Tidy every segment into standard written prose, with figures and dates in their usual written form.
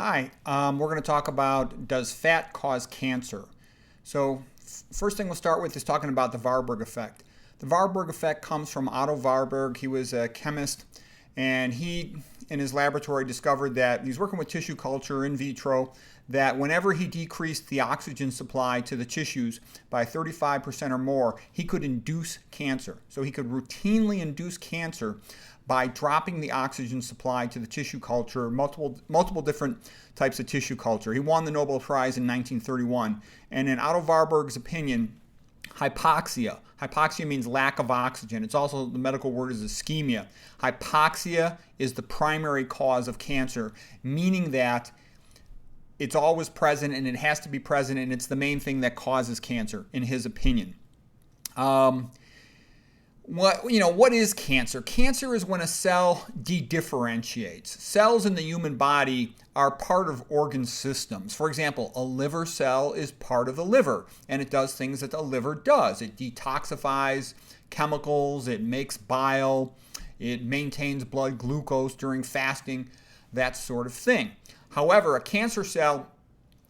Hi, we're going to talk about, does fat cause cancer? So first thing we'll start with is talking about the Warburg effect. The Warburg effect comes from Otto Warburg. He was a chemist, and he, in his laboratory, discovered that he's working with tissue culture in vitro, that whenever he decreased the oxygen supply to the tissues by 35% or more, he could induce cancer. So he could routinely induce cancer by dropping the oxygen supply to the tissue culture, multiple different types of tissue culture. He won the Nobel Prize in 1931. And in Otto Warburg's opinion, hypoxia means lack of oxygen. It's also, the medical word is ischemia. Hypoxia is the primary cause of cancer, meaning that it's always present and it has to be present, and it's the main thing that causes cancer, in his opinion. What is cancer? Cancer is when a cell de-differentiates. Cells in the human body are part of organ systems. For example, a liver cell is part of the liver, and it does things that the liver does. It detoxifies chemicals, it makes bile, it maintains blood glucose during fasting, that sort of thing. However, a cancer cell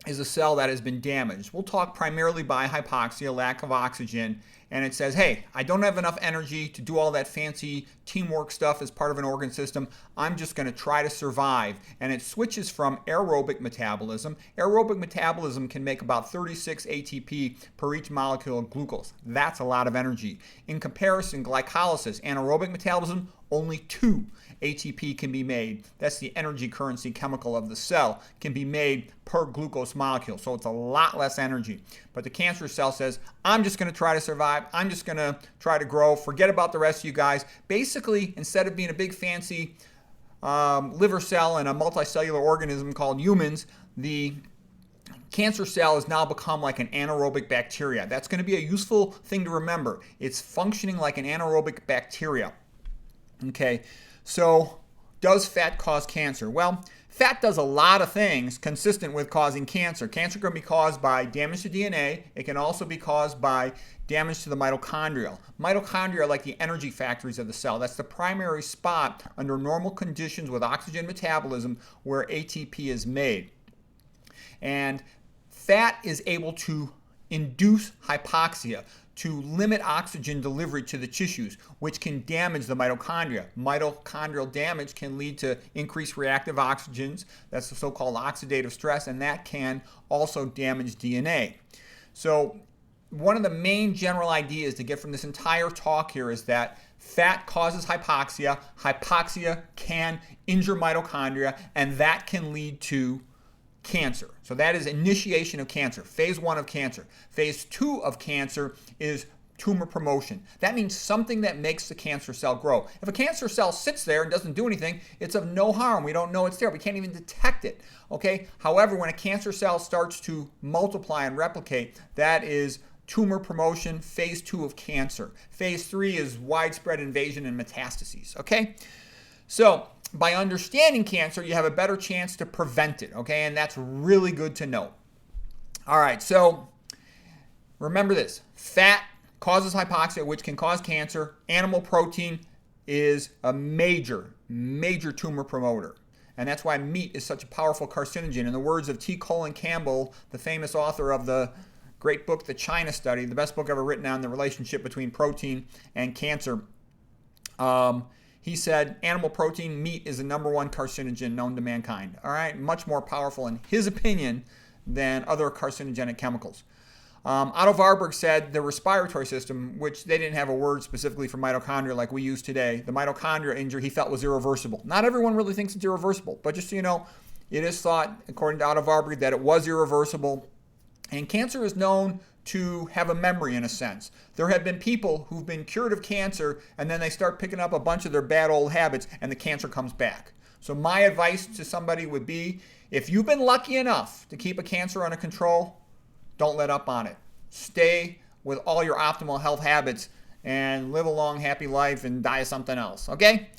is a cell that has been damaged. We'll talk primarily by hypoxia, lack of oxygen, and it says, hey, I don't have enough energy to do all that fancy teamwork stuff as part of an organ system. I'm just going to try to survive. And it switches from aerobic metabolism. Aerobic metabolism can make about 36 ATP per each molecule of glucose. That's a lot of energy. In comparison, glycolysis, anaerobic metabolism, only 2 ATP can be made. That's the energy currency chemical of the cell, can be made per glucose molecule. So it's a lot less energy. But the cancer cell says, I'm just going to try to survive. I'm just going to try to grow. Forget about the rest of you guys. Basically, instead of being a big fancy liver cell and a multicellular organism called humans, the cancer cell has now become like an anaerobic bacteria. That's going to be a useful thing to remember. It's functioning like an anaerobic bacteria. Okay, so does fat cause cancer? Well, fat does a lot of things consistent with causing cancer. Cancer can be caused by damage to DNA. It can also be caused by damage to the mitochondria. Mitochondria are like the energy factories of the cell. That's the primary spot under normal conditions with oxygen metabolism where ATP is made. And fat is able to induce hypoxia, to limit oxygen delivery to the tissues, which can damage the mitochondria. Mitochondrial damage can lead to increased reactive oxygens. That's the so-called oxidative stress, and that can also damage DNA. So one of the main general ideas to get from this entire talk here is that fat causes hypoxia. Hypoxia can injure mitochondria, and that can lead to cancer. So that is initiation of cancer, phase 1 of cancer. Phase 2 of cancer is tumor promotion. That means something that makes the cancer cell grow. If a cancer cell sits there and doesn't do anything, it's of no harm. We don't know it's there. We can't even detect it. Okay? However, when a cancer cell starts to multiply and replicate, that is tumor promotion, phase 2 of cancer. Phase 3 is widespread invasion and metastases. Okay? So by understanding cancer, you have a better chance to prevent it, okay? And that's really good to know. All right, so remember this. Fat causes hypoxia, which can cause cancer. Animal protein is a major tumor promoter. And that's why meat is such a powerful carcinogen. In the words of Colin Campbell, the famous author of the great book, The China Study, the best book ever written on the relationship between protein and cancer, he said animal protein, meat, is the #1 carcinogen known to mankind. All right, much more powerful in his opinion than other carcinogenic chemicals. Otto Warburg said the respiratory system, which they didn't have a word specifically for mitochondria like we use today, the mitochondria injury he felt was irreversible. Not everyone really thinks it's irreversible, but just so you know, it is thought, according to Otto Warburg, that it was irreversible. And cancer is known to have a memory in a sense. There have been people who've been cured of cancer and then they start picking up a bunch of their bad old habits and the cancer comes back. So my advice to somebody would be, if you've been lucky enough to keep a cancer under control, don't let up on it. Stay with all your optimal health habits and live a long, happy life and die of something else, okay?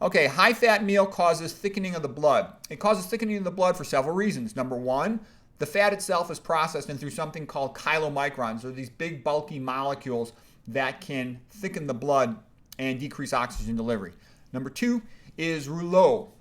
Okay, high-fat meal causes thickening of the blood. It causes thickening of the blood for several reasons. Number 1, the fat itself is processed in through something called chylomicrons, or these big bulky molecules that can thicken the blood and decrease oxygen delivery. Number 2 is rouleau.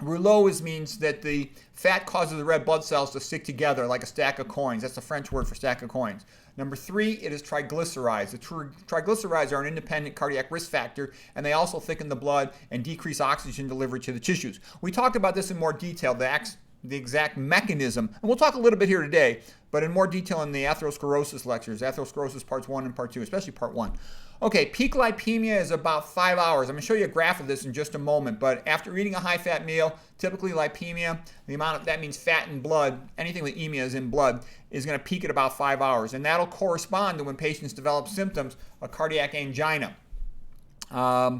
Rouleau means that the fat causes the red blood cells to stick together like a stack of coins. That's the French word for stack of coins. Number 3, it is triglycerides. The triglycerides are an independent cardiac risk factor, and they also thicken the blood and decrease oxygen delivery to the tissues. We talked about this in more detail, the exact mechanism, and we'll talk a little bit here today, but in more detail in the atherosclerosis lectures, atherosclerosis parts 1 and part 2, especially part 1. Okay, peak lipemia is about 5 hours. I'm going to show you a graph of this in just a moment, but after eating a high-fat meal, typically lipemia, that means fat in blood, anything with emia is in blood, is going to peak at about 5 hours, and that'll correspond to when patients develop symptoms of cardiac angina.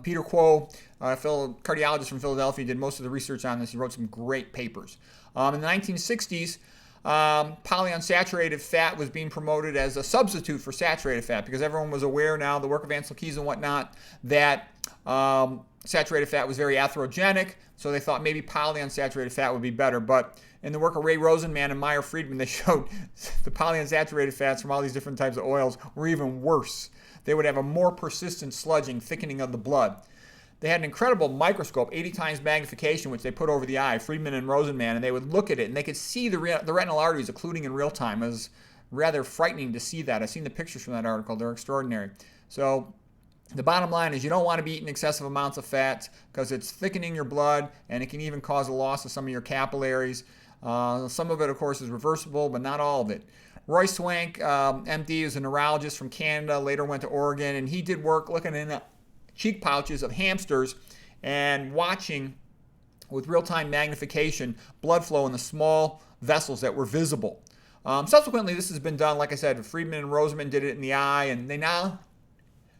Peter Quo, a cardiologist from Philadelphia, did most of the research on this. He wrote some great papers. In the 1960s, polyunsaturated fat was being promoted as a substitute for saturated fat because everyone was aware now, the work of Ansel Keys and whatnot, that saturated fat was very atherogenic, so they thought maybe polyunsaturated fat would be better. But in the work of Ray Rosenman and Meyer Friedman, they showed the polyunsaturated fats from all these different types of oils were even worse. They would have a more persistent sludging, thickening of the blood. They had an incredible microscope, 80 times magnification, which they put over the eye, Friedman and Rosenman, and they would look at it, and they could see the retinal arteries occluding in real time. It was rather frightening to see that. I've seen the pictures from that article. They're extraordinary. So the bottom line is you don't want to be eating excessive amounts of fat because it's thickening your blood, and it can even cause a loss of some of your capillaries. Some of it, of course, is reversible, but not all of it. Roy Swank, MD, is a neurologist from Canada, later went to Oregon, and he did work looking in cheek pouches of hamsters and watching with real-time magnification blood flow in the small vessels that were visible. Subsequently, this has been done, like I said, Friedman and Rosenman did it in the eye, and they now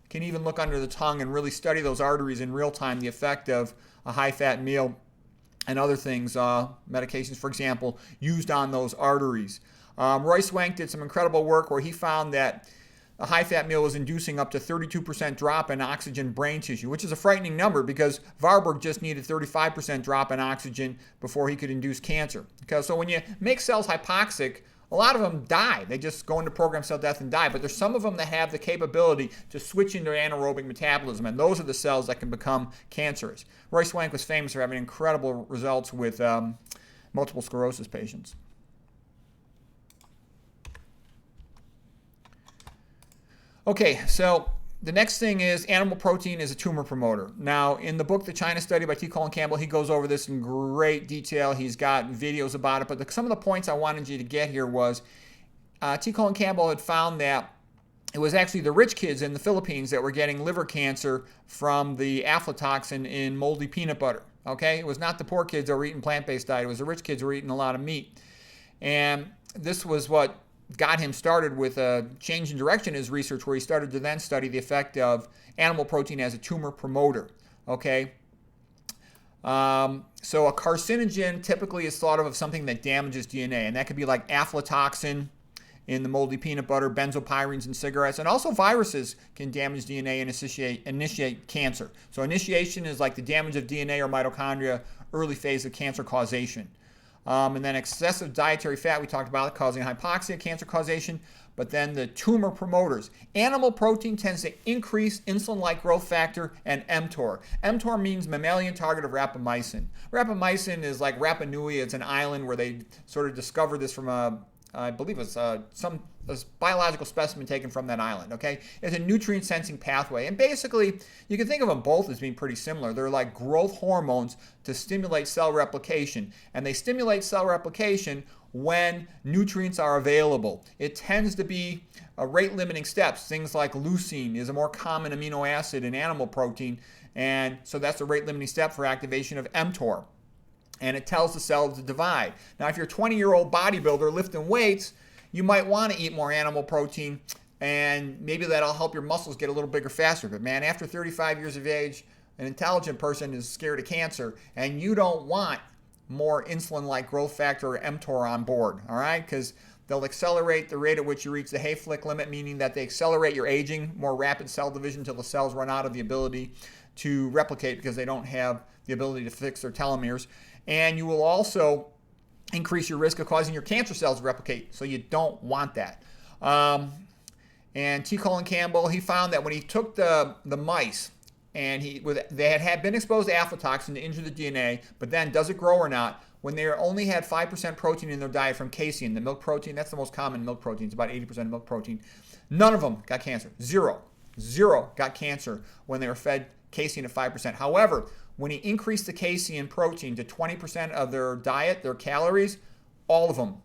can even look under the tongue and really study those arteries in real time, the effect of a high-fat meal and other things, medications, for example, used on those arteries. Roy Swank did some incredible work where he found that a high-fat meal was inducing up to 32% drop in oxygen brain tissue, which is a frightening number because Warburg just needed 35% drop in oxygen before he could induce cancer. So when you make cells hypoxic, a lot of them die. They just go into programmed cell death and die. But there's some of them that have the capability to switch into anaerobic metabolism, and those are the cells that can become cancerous. Roy Swank was famous for having incredible results with multiple sclerosis patients. Okay, so the next thing is animal protein is a tumor promoter. Now, in the book, The China Study by Colin Campbell, he goes over this in great detail. He's got videos about it, but some of the points I wanted you to get here was Colin Campbell had found that it was actually the rich kids in the Philippines that were getting liver cancer from the aflatoxin in moldy peanut butter. Okay, it was not the poor kids that were eating plant-based diet. It was the rich kids who were eating a lot of meat. And this was what got him started with a change in direction in his research, where he started to then study the effect of animal protein as a tumor promoter. Okay, so a carcinogen typically is thought of as something that damages DNA, and that could be like aflatoxin in the moldy peanut butter, benzopyrenes in cigarettes, and also viruses can damage DNA and initiate cancer. So initiation is like the damage of DNA or mitochondria, early phase of cancer causation. And then excessive dietary fat, we talked about, causing hypoxia, cancer causation. But then the tumor promoters. Animal protein tends to increase insulin-like growth factor and mTOR. mTOR means mammalian target of rapamycin. Rapamycin is like Rapa Nui. It's an island where they sort of discovered this from I believe it's a biological specimen taken from that island, okay? It's a nutrient-sensing pathway. And basically, you can think of them both as being pretty similar. They're like growth hormones to stimulate cell replication. And they stimulate cell replication when nutrients are available. It tends to be rate-limiting steps. Things like leucine is a more common amino acid in animal protein. And so that's a rate-limiting step for activation of mTOR. And it tells the cell to divide. Now, if you're a 20-year-old bodybuilder lifting weights, you might want to eat more animal protein, and maybe that'll help your muscles get a little bigger faster. But man, after 35 years of age, an intelligent person is scared of cancer, and you don't want more insulin-like growth factor or mTOR on board, all right? Because they'll accelerate the rate at which you reach the Hayflick limit, meaning that they accelerate your aging, more rapid cell division until the cells run out of the ability to replicate because they don't have the ability to fix their telomeres. And you will also increase your risk of causing your cancer cells to replicate. So you don't want that. And Colin Campbell, he found that when he took the mice and they had been exposed to aflatoxin to injure the DNA, but then does it grow or not? When they only had 5% protein in their diet from casein, the milk protein, that's the most common milk protein, it's about 80% milk protein. None of them got cancer. Zero got cancer when they were fed casein at 5%. However, when he increased the casein protein to 20% of their diet, their calories, all of them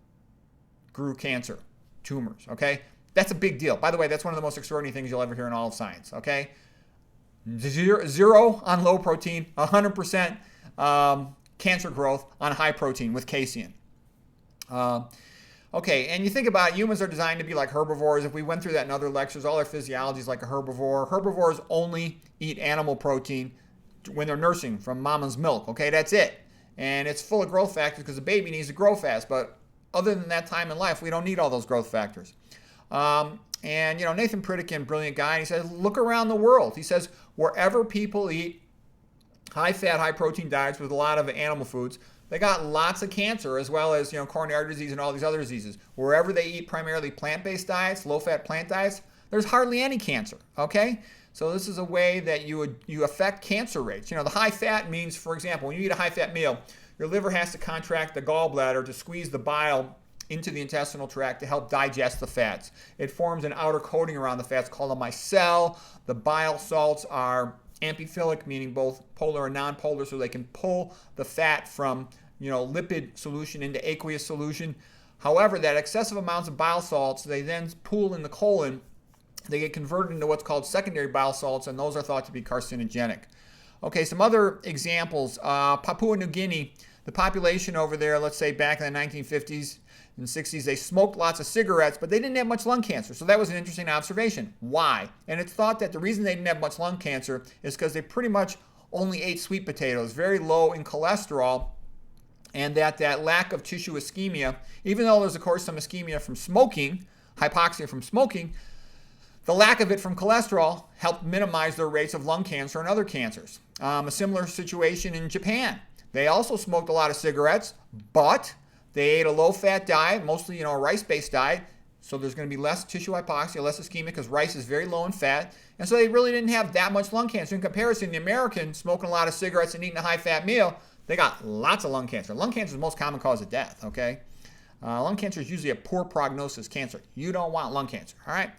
grew cancer, tumors, okay? That's a big deal. By the way, that's one of the most extraordinary things you'll ever hear in all of science, okay? Zero on low protein, 100% cancer growth on high protein with casein. Okay, and you think about it, humans are designed to be like herbivores. If we went through that in other lectures, all their physiology is like a herbivore. Herbivores only eat animal protein when they're nursing from mama's milk, okay? That's it. And it's full of growth factors because the baby needs to grow fast. But other than that time in life, we don't need all those growth factors. And, Nathan Pritikin, brilliant guy, and he says, look around the world. He says, wherever people eat high-fat, high-protein diets with a lot of animal foods, they got lots of cancer as well as, coronary artery disease and all these other diseases. Wherever they eat primarily plant-based diets, low-fat plant diets, there's hardly any cancer, okay? So this is a way that you affect cancer rates. The high-fat means, for example, when you eat a high-fat meal, your liver has to contract the gallbladder to squeeze the bile into the intestinal tract to help digest the fats. It forms an outer coating around the fats called a micelle. The bile salts are amphiphilic, meaning both polar and non-polar, so they can pull the fat from lipid solution into aqueous solution. However, that excessive amounts of bile salts, they then pool in the colon. They get converted into what's called secondary bile salts, and those are thought to be carcinogenic. Okay, some other examples. Papua New Guinea, the population over there, let's say back in the 1950s and 60s, they smoked lots of cigarettes, but they didn't have much lung cancer. So that was an interesting observation. Why? And it's thought that the reason they didn't have much lung cancer is because they pretty much only ate sweet potatoes, very low in cholesterol, and that lack of tissue ischemia, even though there's, of course, some ischemia from smoking, hypoxia from smoking, the lack of it from cholesterol helped minimize their rates of lung cancer and other cancers. A similar situation in Japan. They also smoked a lot of cigarettes, but they ate a low-fat diet, mostly a rice-based diet, so there's going to be less tissue hypoxia, less ischemia, because rice is very low in fat, and so they really didn't have that much lung cancer. In comparison, the American smoking a lot of cigarettes and eating a high-fat meal, they got lots of lung cancer. Lung cancer is the most common cause of death, okay? Lung cancer is usually a poor prognosis cancer. You don't want lung cancer, all right?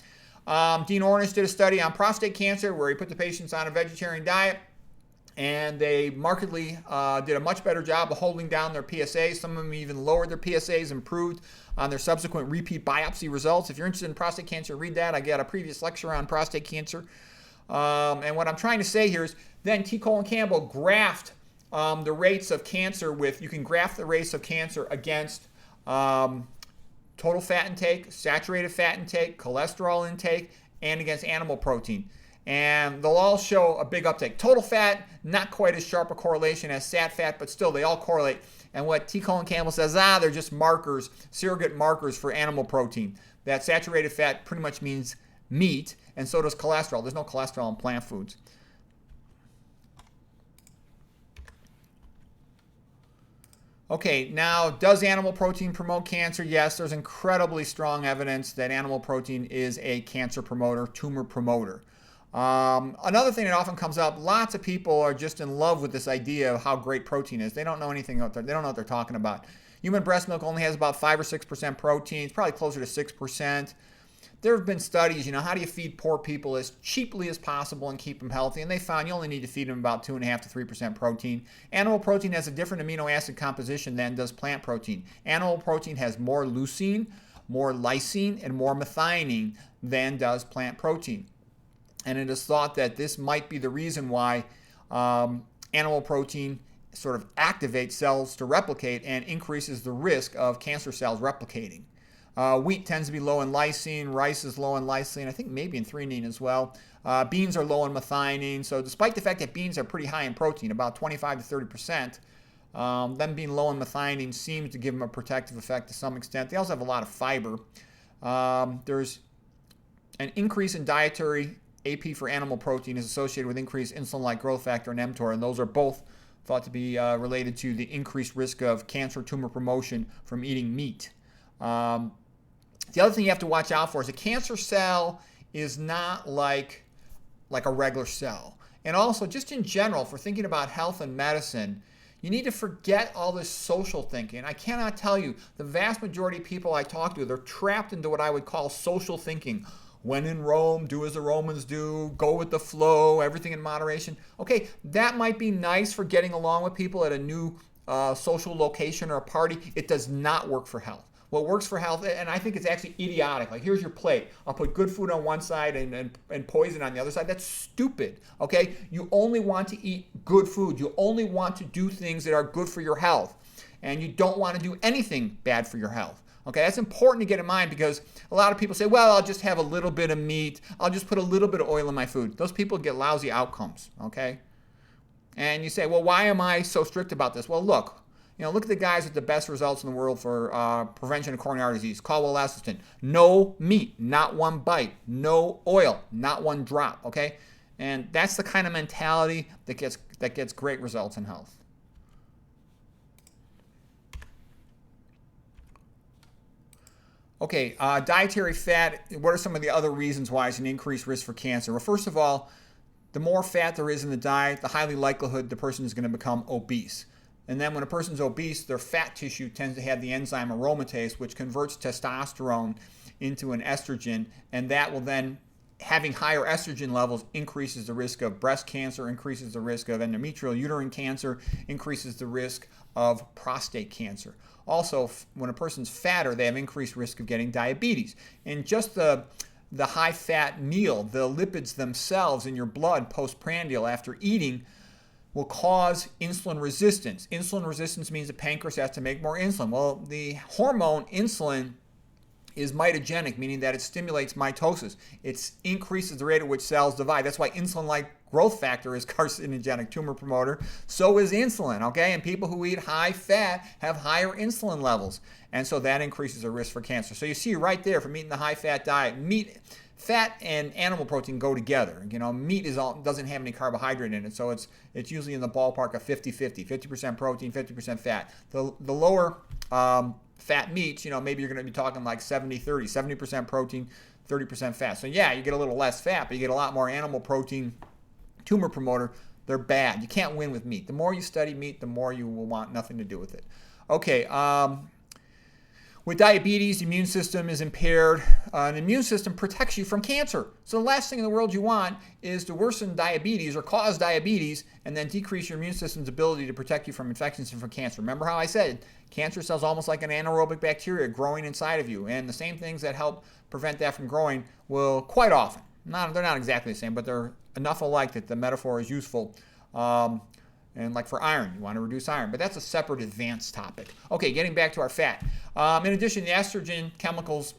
Dean Ornish did a study on prostate cancer where he put the patients on a vegetarian diet, and they markedly did a much better job of holding down their PSAs. Some of them even lowered their PSAs, improved on their subsequent repeat biopsy results. If you're interested in prostate cancer, read that. I got a previous lecture on prostate cancer. And what I'm trying to say here is then Colin Campbell graphed the rates of cancer with, you can graph the rates of cancer against total fat intake, saturated fat intake, cholesterol intake, and against animal protein. And they'll all show a big uptake. Total fat, not quite as sharp a correlation as sat fat, but still they all correlate. And what Colin Campbell says, they're just markers, surrogate markers for animal protein. That saturated fat pretty much means meat, and so does cholesterol. There's no cholesterol in plant foods. Okay, now, does animal protein promote cancer? Yes, there's incredibly strong evidence that animal protein is a cancer promoter, tumor promoter. Another thing that often comes up, lots of people are just in love with this idea of how great protein is. They don't know anything out there. They don't know what they're talking about. Human breast milk only has about 5 or 6% protein. It's probably closer to 6%. There have been studies, how do you feed poor people as cheaply as possible and keep them healthy? And they found you only need to feed them about 2.5 to 3% protein. Animal protein has a different amino acid composition than does plant protein. Animal protein has more leucine, more lysine, and more methionine than does plant protein. And it is thought that this might be the reason why animal protein sort of activates cells to replicate and increases the risk of cancer cells replicating. Wheat tends to be low in lysine. Rice is low in lysine. I think maybe in threonine as well. Beans are low in methionine. So despite the fact that beans are pretty high in protein, about 25 to 30%, them being low in methionine seems to give them a protective effect to some extent. They also have a lot of fiber. There's an increase in dietary AP for animal protein is associated with increased insulin-like growth factor and mTOR, and those are both thought to be related to the increased risk of cancer tumor promotion from eating meat. The other thing you have to watch out for is a cancer cell is not like a regular cell. And also, just in general, for thinking about health and medicine, you need to forget all this social thinking. I cannot tell you, the vast majority of people I talk to, they're trapped into what I would call social thinking. When in Rome, do as the Romans do, go with the flow, everything in moderation. Okay, that might be nice for getting along with people at a new social location or a party. It does not work for health. What works for health, and I think it's actually idiotic. Like, here's your plate. I'll put good food on one side and poison on the other side. That's stupid, okay? You only want to eat good food. You only want to do things that are good for your health. And you don't want to do anything bad for your health. Okay, that's important to get in mind because a lot of people say, well, I'll just have a little bit of meat. I'll just put a little bit of oil in my food. Those people get lousy outcomes, okay? And you say, well, why am I so strict about this? Well, look at the guys with the best results in the world for prevention of coronary heart disease. Caldwell Esselstyn, no meat, not one bite. No oil, not one drop, okay? And that's the kind of mentality that gets great results in health. Okay, dietary fat, what are some of the other reasons why it's an increased risk for cancer? Well, first of all, the more fat there is in the diet, the highly likelihood the person is going to become obese. And then when a person's obese, their fat tissue tends to have the enzyme aromatase, which converts testosterone into an estrogen, and that will then, having higher estrogen levels, increases the risk of breast cancer, increases the risk of endometrial uterine cancer, increases the risk of prostate cancer. Also, when a person's fatter, they have increased risk of getting diabetes. And just the high-fat meal, the lipids themselves in your blood postprandial after eating will cause insulin resistance. Insulin resistance means the pancreas has to make more insulin. Well, the hormone insulin is mitogenic, meaning that it stimulates mitosis. It increases the rate at which cells divide. That's why insulin-like growth factor is carcinogenic tumor promoter. So is insulin, okay? And people who eat high fat have higher insulin levels. And so that increases the risk for cancer. So you see right there from eating the high-fat diet, fat and animal protein go together. Meat doesn't have any carbohydrate in it, so it's usually in the ballpark of 50-50, 50% protein, 50% fat. The lower fat meats, maybe you're going to be talking like 70-30, 70% protein, 30% fat. So yeah, you get a little less fat, but you get a lot more animal protein, tumor promoter. They're bad. You can't win with meat. The more you study meat, the more you will want nothing to do with it. Okay, with diabetes, the immune system is impaired. An immune system protects you from cancer. So the last thing in the world you want is to worsen diabetes or cause diabetes and then decrease your immune system's ability to protect you from infections and from cancer. Remember how I said cancer cells almost like an anaerobic bacteria growing inside of you. And the same things that help prevent that from growing will quite often, they're not exactly the same, but they're enough alike that the metaphor is useful. And like for iron, you want to reduce iron. But that's a separate advanced topic. Okay, getting back to our fat. In addition, the estrogen chemicals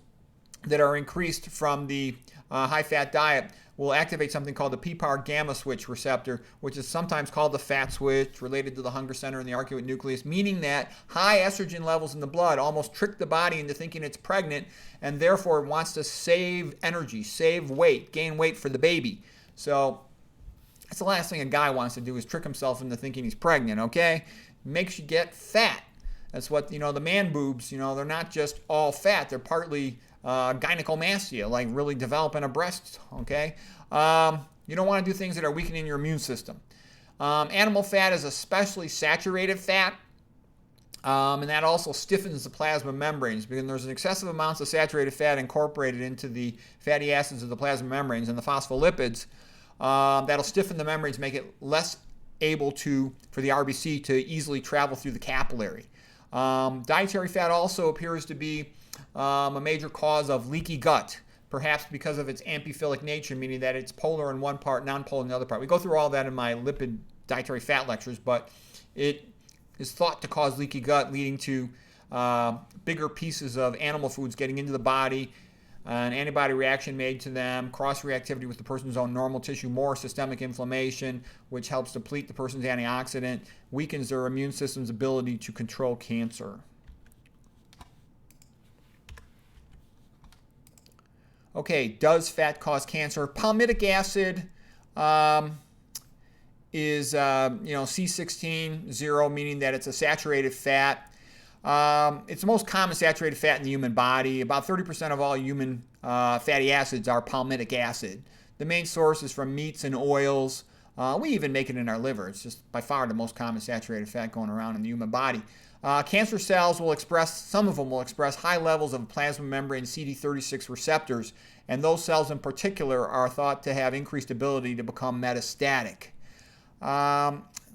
that are increased from the high-fat diet will activate something called the PPAR gamma switch receptor, which is sometimes called the fat switch, related to the hunger center in the arcuate nucleus, meaning that high estrogen levels in the blood almost trick the body into thinking it's pregnant, and therefore it wants to save energy, save weight, gain weight for the baby. So that's the last thing a guy wants to do, is trick himself into thinking he's pregnant, okay? Makes you get fat. That's what, the man boobs, they're not just all fat. They're partly gynecomastia, like really developing a breast, okay? You don't want to do things that are weakening your immune system. Animal fat is especially saturated fat, and that also stiffens the plasma membranes because there's excessive amounts of saturated fat incorporated into the fatty acids of the plasma membranes and the phospholipids. That'll stiffen the membranes, make it less able for the RBC to easily travel through the capillary. Dietary fat also appears to be a major cause of leaky gut, perhaps because of its amphiphilic nature, meaning that it's polar in one part, nonpolar in the other part. We go through all that in my lipid dietary fat lectures, but it is thought to cause leaky gut, leading to bigger pieces of animal foods getting into the body, an antibody reaction made to them, cross-reactivity with the person's own normal tissue, more systemic inflammation, which helps deplete the person's antioxidant, weakens their immune system's ability to control cancer. Okay, does fat cause cancer? Palmitic acid is C16, meaning that it's a saturated fat. It's the most common saturated fat in the human body. About 30% of all human fatty acids are palmitic acid. The main source is from meats and oils. We even make it in our liver. It's just by far the most common saturated fat going around in the human body. Cancer cells will express, some of them will express high levels of plasma membrane CD36 receptors, and those cells in particular are thought to have increased ability to become metastatic.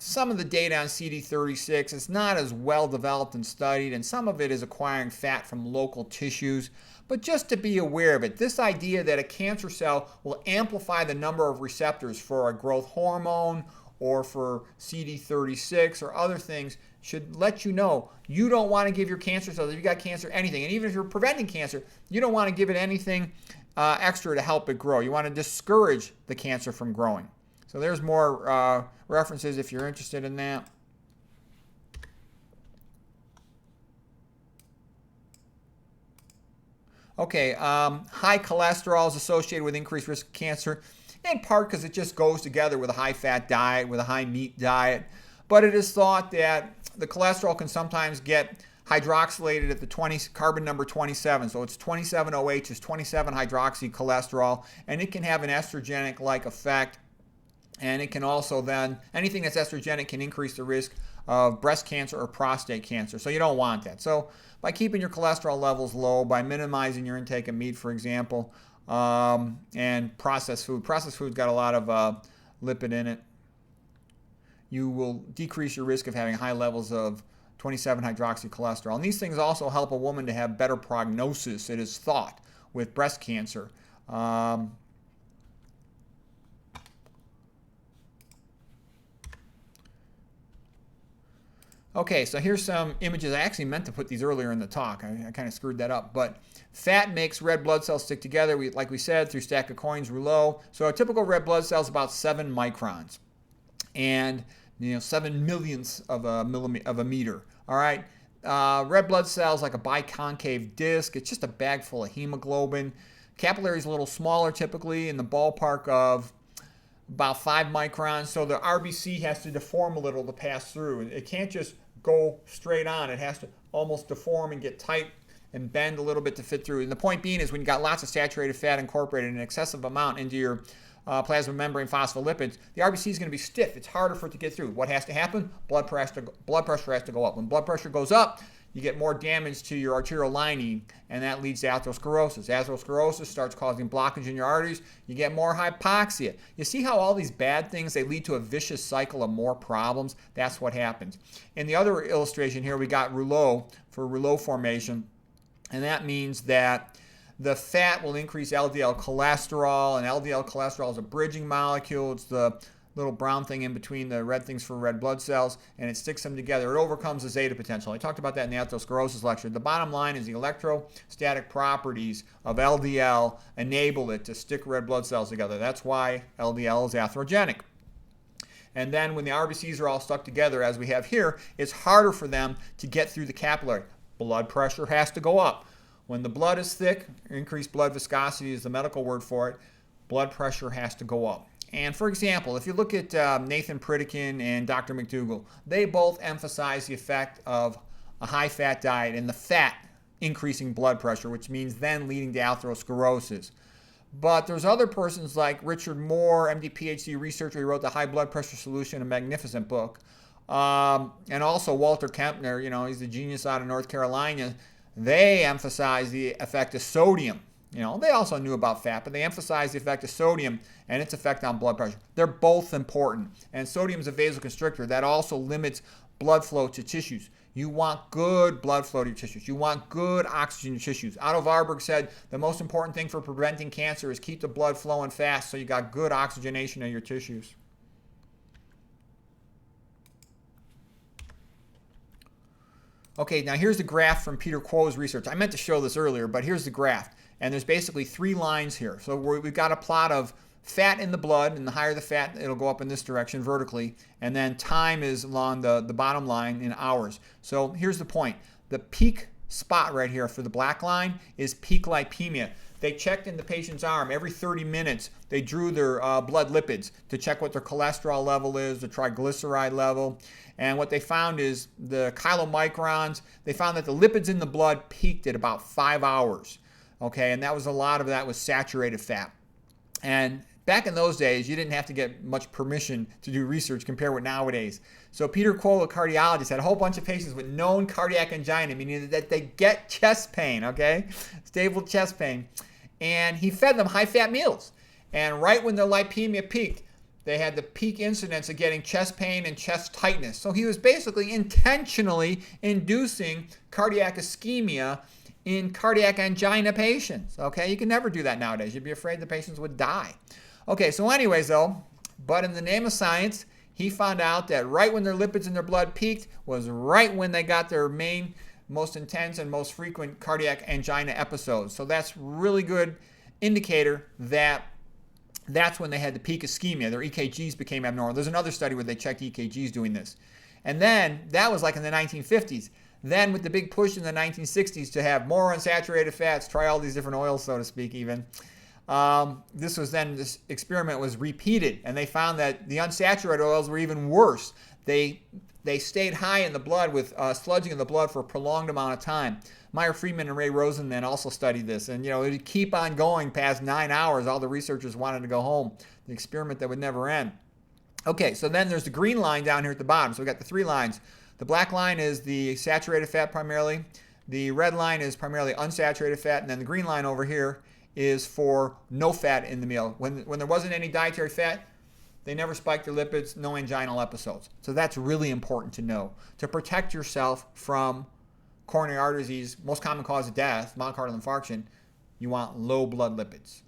Some of the data on CD36 is not as well developed and studied, and some of it is acquiring fat from local tissues. But just to be aware of it, this idea that a cancer cell will amplify the number of receptors for a growth hormone or for CD36 or other things should let you know you don't want to give your cancer cells, if you got cancer, anything. And even if you're preventing cancer, you don't want to give it anything extra to help it grow. You want to discourage the cancer from growing. So there's more references if you're interested in that. Okay, high cholesterol is associated with increased risk of cancer, in part because it just goes together with a high-fat diet, with a high-meat diet. But it is thought that the cholesterol can sometimes get hydroxylated at the carbon number 27. So it's 27-OH is 27-hydroxy cholesterol, and it can have an estrogenic-like effect. And it can also then, anything that's estrogenic can increase the risk of breast cancer or prostate cancer. So you don't want that. So by keeping your cholesterol levels low, by minimizing your intake of meat, for example, and processed food's got a lot of lipid in it, you will decrease your risk of having high levels of 27-hydroxy cholesterol. And these things also help a woman to have better prognosis, it is thought, with breast cancer. Okay, so here's some images. I actually meant to put these earlier in the talk. I kind of screwed that up. But fat makes red blood cells stick together, like we said, through stack of coins, rouleau. So a typical red blood cell is about 7 microns. And 7 millionths of a meter. All right. Red blood cells like a biconcave disc. It's just a bag full of hemoglobin. Capillaries a little smaller, typically in the ballpark of about 5 microns. So the RBC has to deform a little to pass through. It can't just go straight on. It has to almost deform and get tight and bend a little bit to fit through. And the point being is when you got lots of saturated fat incorporated in an excessive amount into your plasma membrane phospholipids, the RBC is going to be stiff. It's harder for it to get through. What has to happen? Blood pressure has to go up. When blood pressure goes up, you get more damage to your arterial lining, and that leads to atherosclerosis. Atherosclerosis starts causing blockage in your arteries. You get more hypoxia. You see how all these bad things, they lead to a vicious cycle of more problems? That's what happens. In the other illustration here, we got rouleau for rouleau formation, and that means that the fat will increase LDL cholesterol, and LDL cholesterol is a bridging molecule. It's the little brown thing in between the red things for red blood cells, and it sticks them together. It overcomes the zeta potential. I talked about that in the atherosclerosis lecture. The bottom line is the electrostatic properties of LDL enable it to stick red blood cells together. That's why LDL is atherogenic. And then when the RBCs are all stuck together, as we have here, it's harder for them to get through the capillary. Blood pressure has to go up. When the blood is thick, increased blood viscosity is the medical word for it, blood pressure has to go up. And for example, if you look at Nathan Pritikin and Dr. McDougall, they both emphasize the effect of a high-fat diet and the fat increasing blood pressure, which means then leading to atherosclerosis. But there's other persons like Richard Moore, MD, PhD researcher, who wrote The High Blood Pressure Solution, a magnificent book. And also Walter Kempner, he's the genius out of North Carolina. They emphasize the effect of sodium. They also knew about fat, but they emphasize the effect of sodium and its effect on blood pressure. They're both important. And sodium is a vasoconstrictor that also limits blood flow to tissues. You want good blood flow to your tissues. You want good oxygen to tissues. Otto Warburg said the most important thing for preventing cancer is keep the blood flowing fast so you got good oxygenation of your tissues. Okay, now here's the graph from Peter Kuo's research. I meant to show this earlier, but here's the graph. And there's basically 3 lines here. So we've got a plot of fat in the blood, and the higher the fat, it'll go up in this direction vertically. And then time is along the bottom line in hours. So here's the point. The peak spot right here for the black line is peak lipemia. They checked in the patient's arm every 30 minutes. They drew their blood lipids to check what their cholesterol level is, the triglyceride level. And what they found is the chylomicrons, they found that the lipids in the blood peaked at about 5 hours. Okay, and a lot of that was saturated fat. And Back in those days, you didn't have to get much permission to do research compared with nowadays. So Peter Cole, a cardiologist, had a whole bunch of patients with known cardiac angina, meaning that they get chest pain, okay? Stable chest pain. And he fed them high-fat meals. And right when their lipemia peaked, they had the peak incidence of getting chest pain and chest tightness. So he was basically intentionally inducing cardiac ischemia in cardiac angina patients. Okay, you can never do that nowadays. You'd be afraid the patients would die. Okay, so anyways though, but in the name of science, he found out that right when their lipids in their blood peaked was right when they got their main, most intense and most frequent cardiac angina episodes. So that's really good indicator that that's when they had the peak ischemia. Their EKGs became abnormal. There's another study where they checked EKGs doing this. And then that was like in the 1950s. Then with the big push in the 1960s to have more unsaturated fats, try all these different oils, so to speak, even. This experiment was repeated, and they found that the unsaturated oils were even worse. They stayed high in the blood with sludging in the blood for a prolonged amount of time. Meyer Friedman and Ray Rosenman also studied this, and it would keep on going past 9 hours. All the researchers wanted to go home. The experiment that would never end. Okay, so then there's the green line down here at the bottom. So we got the three lines. The black line is the saturated fat primarily. The red line is primarily unsaturated fat, and then the green line over here is for no fat in the meal. When there wasn't any dietary fat, they never spiked their lipids, no anginal episodes. So that's really important to know. To protect yourself from coronary artery disease, most common cause of death, myocardial infarction, you want low blood lipids.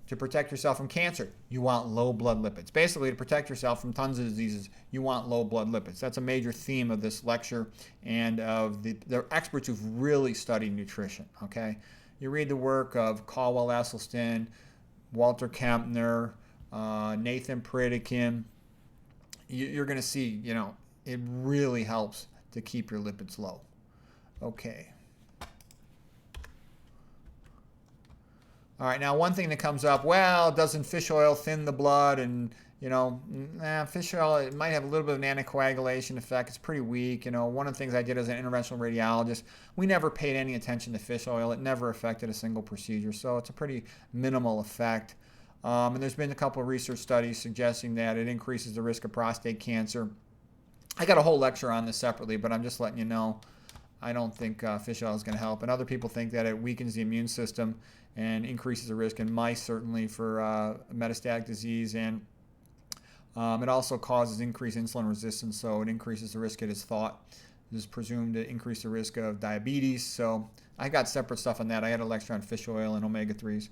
To protect yourself from cancer, you want low blood lipids. Basically, to protect yourself from tons of diseases, you want low blood lipids. That's a major theme of this lecture and of the experts who've really studied nutrition, okay? You read the work of Caldwell Esselstyn, Walter Kempner, Nathan Pritikin. You're going to see, it really helps to keep your lipids low. Okay. All right, now one thing that comes up, well, doesn't fish oil thin the blood? And, fish oil, it might have a little bit of an anticoagulation effect. It's pretty weak. One of the things I did as an interventional radiologist, we never paid any attention to fish oil. It never affected a single procedure, so it's a pretty minimal effect. And there's been a couple of research studies suggesting that it increases the risk of prostate cancer. I got a whole lecture on this separately, but I'm just letting you know I don't think fish oil is going to help. And other people think that it weakens the immune system and increases the risk in mice, certainly for metastatic disease. And it also causes increased insulin resistance, so it increases the risk, it is thought. It is presumed to increase the risk of diabetes. So I got separate stuff on that. I had a lecture on fish oil and omega-3s.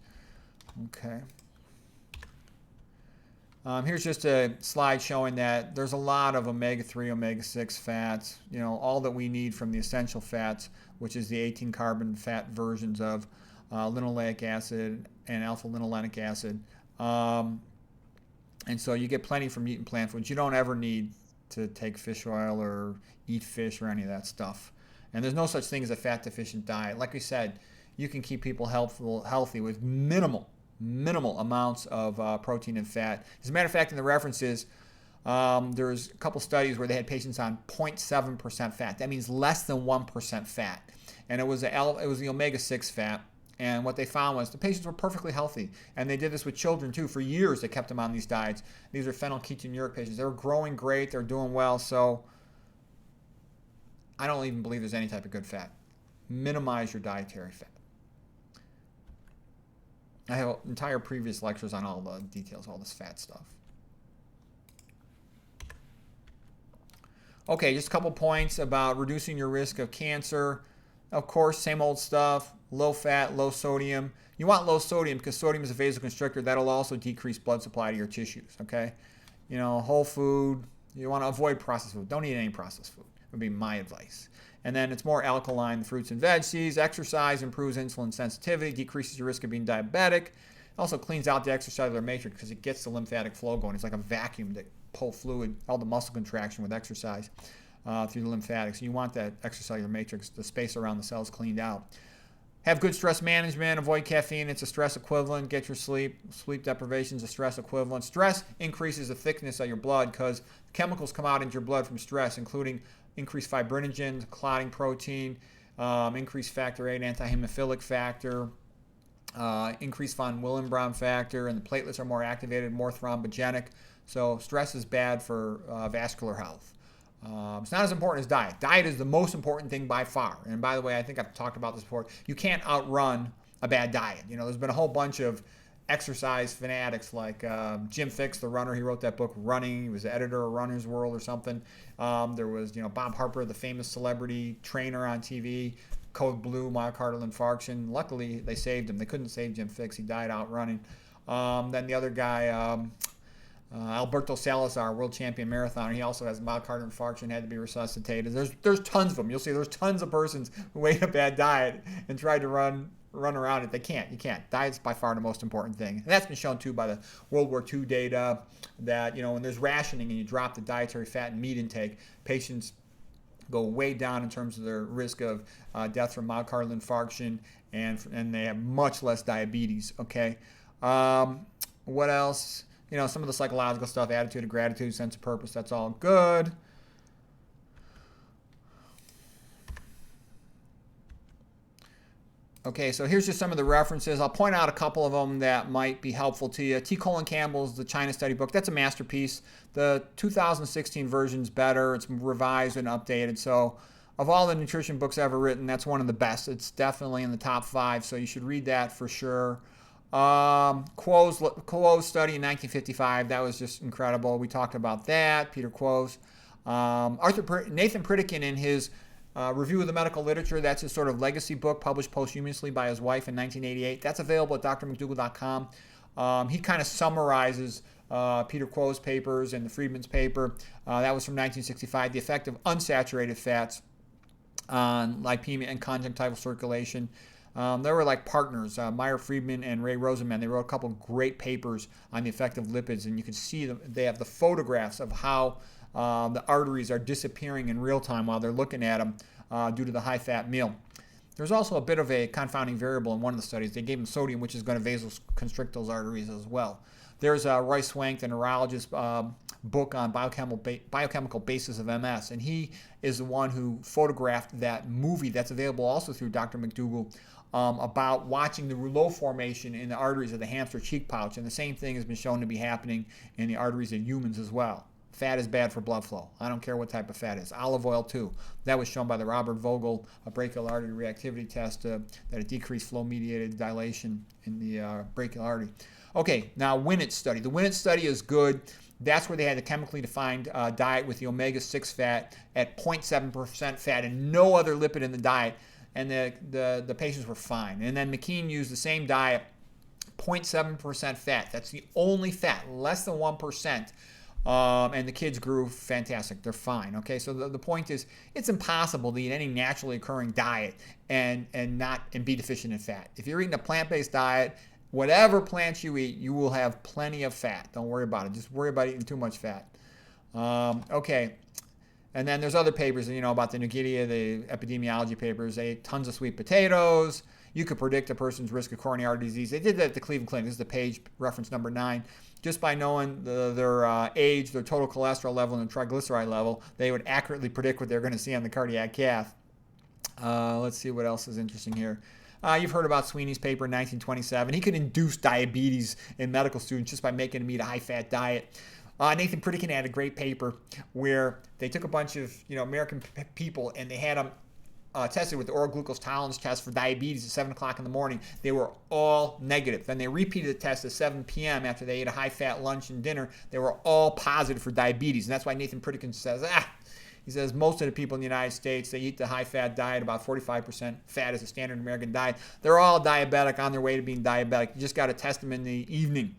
Okay. Here's just a slide showing that there's a lot of omega-3, omega-6 fats, all that we need from the essential fats, which is the 18 carbon fat versions of linoleic acid and alpha-linolenic acid. And so you get plenty from meat and plant foods. You don't ever need to take fish oil or eat fish or any of that stuff. And there's no such thing as a fat-deficient diet. Like we said, you can keep people healthy with minimal amounts of protein and fat. As a matter of fact, in the references, there's a couple studies where they had patients on 0.7% fat. That means less than 1% fat. And it was the omega-6 fat. And what they found was the patients were perfectly healthy. And they did this with children too. For years, they kept them on these diets. These are phenylketonuria patients. They were growing great. They're doing well. So I don't even believe there's any type of good fat. Minimize your dietary fat. I have entire previous lectures on all the details, all this fat stuff. Okay, just a couple points about reducing your risk of cancer. Of course, same old stuff, low fat, low sodium. You want low sodium because sodium is a vasoconstrictor. That'll also decrease blood supply to your tissues, okay? Whole food. You want to avoid processed food. Don't eat any processed food, would be my advice. And then it's more alkaline, fruits and veggies. Exercise improves insulin sensitivity, decreases your risk of being diabetic. It also cleans out the extracellular matrix because it gets the lymphatic flow going. It's like a vacuum that pulls fluid, all the muscle contraction with exercise through the lymphatics. You want that extracellular matrix, the space around the cells, cleaned out. Have good stress management. Avoid caffeine. It's a stress equivalent. Get your sleep. Sleep deprivation is a stress equivalent. Stress increases the thickness of your blood because chemicals come out into your blood from stress, including increased fibrinogen, clotting protein, increased factor VIII, antihemophilic factor, increased von Willebrand factor, and the platelets are more activated, more thrombogenic. So stress is bad for vascular health. It's not as important as diet. Diet is the most important thing by far. And by the way, I think I've talked about this before. You can't outrun a bad diet. There's been a whole bunch of exercise fanatics like Jim Fixx, the runner. He wrote that book, Running. He was the editor of Runner's World or something. There was, Bob Harper, the famous celebrity trainer on TV. Code Blue, myocardial infarction. Luckily, they saved him. They couldn't save Jim Fixx. He died out running. Then the other guy, Alberto Salazar, world champion marathoner, he also has myocardial infarction, had to be resuscitated. There's tons of them. You'll see there's tons of persons who ate a bad diet and tried to run around it. They can't. You can't. Diet's by far the most important thing. And that's been shown too by the World War II data that, when there's rationing and you drop the dietary fat and meat intake, patients go way down in terms of their risk of death from myocardial infarction, and they have much less diabetes. Okay. What else? Some of the psychological stuff, attitude of gratitude, sense of purpose, that's all good. Okay, so here's just some of the references. I'll point out a couple of them that might be helpful to you. Colin Campbell's The China Study book. That's a masterpiece. The 2016 version's better. It's revised and updated. So of all the nutrition books ever written, that's one of the best. It's definitely in the top 5, so you should read that for sure. Quo's study in 1955, that was just incredible. We talked about that, Peter Quo's. Nathan Pritikin in his Review of the Medical Literature, that's his sort of legacy book published posthumously by his wife in 1988. That's available at drmcdougall.com. He kind of summarizes Peter Quo's papers and the Friedman's paper. That was from 1965, the effect of unsaturated fats on lipemia and conjunctival circulation. They were like partners, Meyer Friedman and Ray Rosenman. They wrote a couple of great papers on the effect of lipids, and you can see them. They have the photographs of how the arteries are disappearing in real time while they're looking at them due to the high-fat meal. There's also a bit of a confounding variable in one of the studies. They gave them sodium, which is going to vasoconstrict those arteries as well. There's Roy Swank, the neurologist, book on biochemical basis of MS, and he is the one who photographed that movie that's available also through Dr. McDougall about watching the rouleau formation in the arteries of the hamster cheek pouch, and the same thing has been shown to be happening in the arteries of humans as well. Fat is bad for blood flow. I don't care what type of fat it is. Olive oil too. That was shown by the Robert Vogel brachial artery reactivity test that it decreased flow-mediated dilation in the brachial artery. Okay, now Winnett's study. The Winnett study is good. That's where they had the chemically defined diet with the omega-6 fat at 0.7% fat and no other lipid in the diet, and the patients were fine. And then McKean used the same diet, 0.7% fat. That's the only fat, less than 1%. And the kids grew fantastic. They're fine. Okay, so the point is, it's impossible to eat any naturally occurring diet and be deficient in fat. If you're eating a plant-based diet, whatever plants you eat, you will have plenty of fat. Don't worry about it. Just worry about eating too much fat. Okay. And then there's other papers, about the Nugidia, the epidemiology papers. They ate tons of sweet potatoes. You could predict a person's risk of coronary artery disease. They did that at the Cleveland Clinic. This is the page reference number 9. Just by knowing their age, their total cholesterol level, and their triglyceride level, they would accurately predict what they're going to see on the cardiac cath. Let's see what else is interesting here. You've heard about Sweeney's paper in 1927. He could induce diabetes in medical students just by making them eat a high-fat diet. Nathan Pritikin had a great paper where they took a bunch of American people and they had them tested with the oral glucose tolerance test for diabetes at 7 o'clock in the morning. They were all negative. Then they repeated the test at 7 p.m. after they ate a high-fat lunch and dinner. They were all positive for diabetes. And that's why Nathan Pritikin says, he says most of the people in the United States, they eat the high-fat diet, about 45% fat is a standard American diet. They're all diabetic, on their way to being diabetic. You just got to test them in the evening.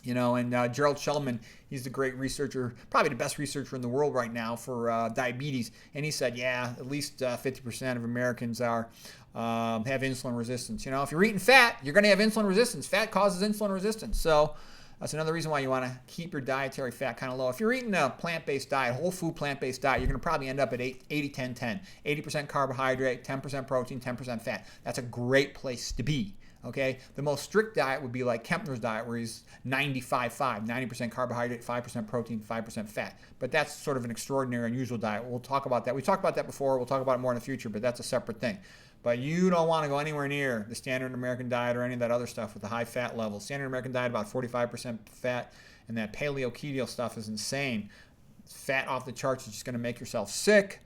And Gerald Shulman, he's the great researcher, probably the best researcher in the world right now for diabetes. And he said, at least 50% of Americans have insulin resistance. If you're eating fat, you're going to have insulin resistance. Fat causes insulin resistance. So that's another reason why you want to keep your dietary fat kind of low. If you're eating a plant-based diet, whole food plant-based diet, you're going to probably end up at 80-10-10. 80% carbohydrate, 10% protein, 10% fat. That's a great place to be. Okay, the most strict diet would be like Kempner's diet, where he's 95-5, 90% carbohydrate, 5% protein, 5% fat. But that's sort of an extraordinary, unusual diet. We'll talk about that. We talked about that before. We'll talk about it more in the future, but that's a separate thing. But you don't want to go anywhere near the standard American diet or any of that other stuff with the high fat levels. Standard American diet about 45% fat, and that paleo-keto stuff is insane. Fat off the charts is just going to make yourself sick.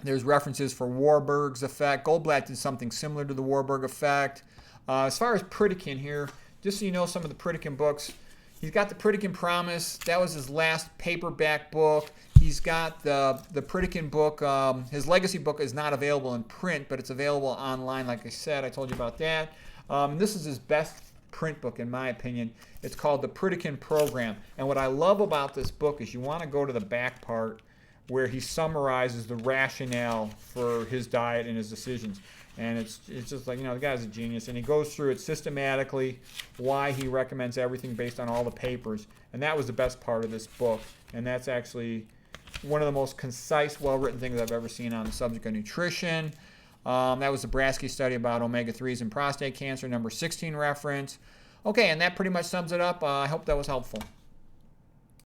There's references for Warburg's effect. Goldblatt did something similar to the Warburg effect. As far as Pritikin here, just so you know some of the Pritikin books, he's got the Pritikin Promise. That was his last paperback book. He's got the Pritikin book. His legacy book is not available in print, but it's available online. Like I said, I told you about that. This is his best print book, in my opinion. It's called the Pritikin Program. And what I love about this book is you want to go to the back part where he summarizes the rationale for his diet and his decisions. And it's just like, the guy's a genius. And he goes through it systematically, why he recommends everything based on all the papers. And that was the best part of this book. And that's actually one of the most concise, well-written things I've ever seen on the subject of nutrition. That was the Brasky study about omega-3s and prostate cancer, number 16 reference. Okay, and that pretty much sums it up. I hope that was helpful.